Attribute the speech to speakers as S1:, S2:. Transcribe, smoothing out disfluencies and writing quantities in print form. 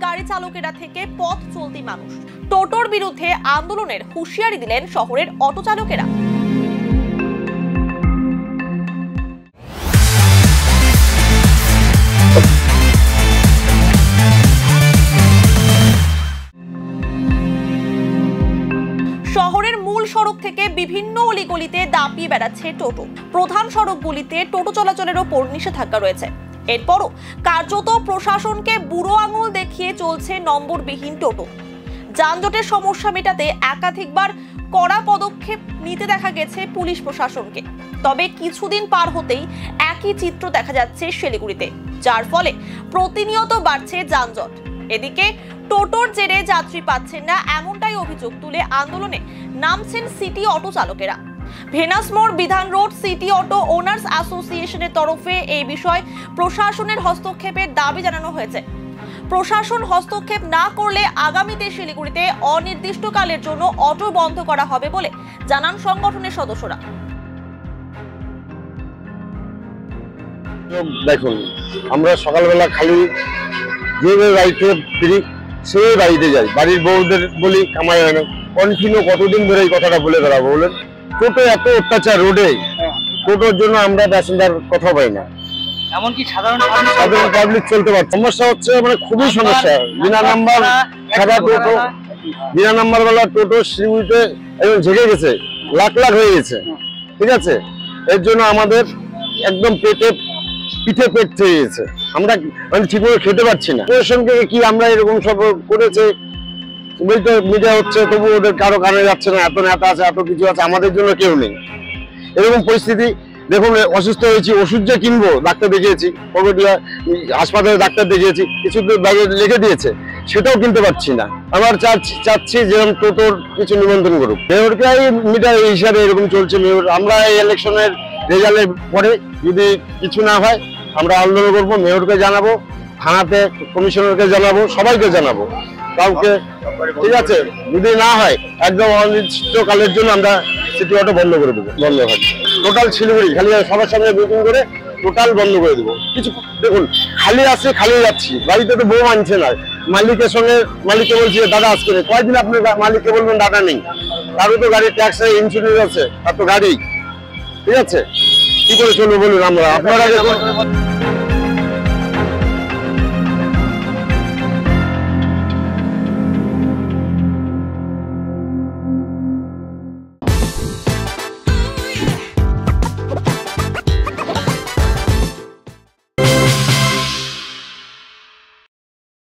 S1: গাড়ি চালকেরা থেকে পথ চলতি মানুষ। টোটোর বিরুদ্ধে আন্দোলনের হুঁশিয়ারি দিলেন শহরের অটো চালকেরা। শহরের মূল সড়ক থেকে বিভিন্ন অলিগলিতে দাপিয়ে বেড়াচ্ছে টোটো। প্রধান সড়কগুলিতে টোটো চলাচলের ওপর নিষেধাজ্ঞা রয়েছে। এরপরও কার্যত প্রশাসনকে বুড়ো আঙুল দেখিয়ে চলছে নম্বরবিহীন টোটো। যানজটের সমস্যা মেটাতে একাধিকবার কড়া পদক্ষেপ নিতে দেখা গেছে পুলিশ প্রশাসনকে। তবে কিছুদিন পার হতেই একই চিত্র দেখা যাচ্ছে শিলিগুড়িতে, যার ফলে প্রতিনিয়ত বাড়ছে যানজট। এদিকে টোটোর জেরে যাত্রী পাচ্ছেন না, এমনটাই অভিযোগ তুলে আন্দোলনে নামছেন সিটি অটো চালকেরা। ভেনাস মোড়, বিধান রোড সিটি অটো ওনার্স অ্যাসোসিয়েশনের তরফে এই বিষয়ে প্রশাসনের হস্তক্ষেপের দাবি জানানো হয়েছে। প্রশাসন হস্তক্ষেপ না করলে আগামীতে শিলিগুড়িতে অনির্দিষ্টকালের জন্য অটো বন্ধ করা হবে বলে জানান সংগঠনের সদস্যরা।
S2: দেখুন, আমরা সকালবেলা খালি যে বাড়িতে ফিরি সেই বাড়িতে যাই, বাড়ির বউদের বলি কামাই হয় না। কন্টিনিউ কতদিন ধরে এই কথাটা বলে বেড়াবো বলেন? টোটো এত অত্যাচার রোডে, টোটোর জন্য আমরা প্যাসেঞ্জার কথা পাই না,
S3: এমনকি সাধারণ
S2: পাবলিক চলতে পারছে। সমস্যা হচ্ছে মানে খুবই সমস্যা। বিনা নাম্বার সাদা টোটো, বিনা নাম্বার বেলা টোটো শিলিগুড়িতে একদম ঝেঁকে গেছে, লাখ লাখ হয়ে গেছে। ঠিক আছে, এর জন্য আমাদের একদম পিঠে পেট হয়ে গেছে। আমরা মানে ঠিক করে খেতে পারছি না। প্রশাসনকে কি আমরা এরকম সব করেছে বলতে মিডিয়া হচ্ছে, তবু ওদের কারো কানে যাচ্ছে না। এত নেতা আছে, এত কিছু আছে, আমাদের জন্য কেউ নেই। এরকম পরিস্থিতি। দেখুন, অসুস্থ হয়েছি, ওষুধ যে কিনবো, ডাক্তার দেখিয়েছি, পরবর্তীয়া হাসপাতালে ডাক্তার দেখিয়েছি, কিছু ব্যাগে লিখে দিয়েছে, সেটাও কিনতে পারছি না। আবার চাচ্ছি যেরকম টোটোর কিছু নিবন্ধন করুক। মেয়রকে মিটার হিসাবে এরকম চলছে। মেয়র, আমরা এই ইলেকশনের রেজাল্টের পরে যদি কিছু না হয় আমরা আন্দোলন করবো, মেয়রকে জানাবো, থানাতে কমিশনারকে জানাবো, সবাইকে জানাবো, কাউকে। ঠিক আছে, যদি না হয় একদম অনির্দিষ্টকালের জন্য আমরা সিটি অটো বন্ধ করে দেবো। বন্ধ হয় টোটাল শিলিগুড়ি, খালি সবার সামনে মিটিং করে টোটাল বন্ধ করে দেবো। কিছু দেখুন, খালি আসছে, খালি যাচ্ছি, বাড়িতে তো বউ আনছে না। মালিকের সঙ্গে মালিককে বলছি দাদা আজকে কয়েকদিন আপনি মালিককে বলবেন দাদা নেই, তারও তো গাড়ির ট্যাক্স ইন্স্যুরেন্স আছে, তার তো গাড়ি। ঠিক আছে, কি করে চলবে বলুন? আপনারা দেখুন।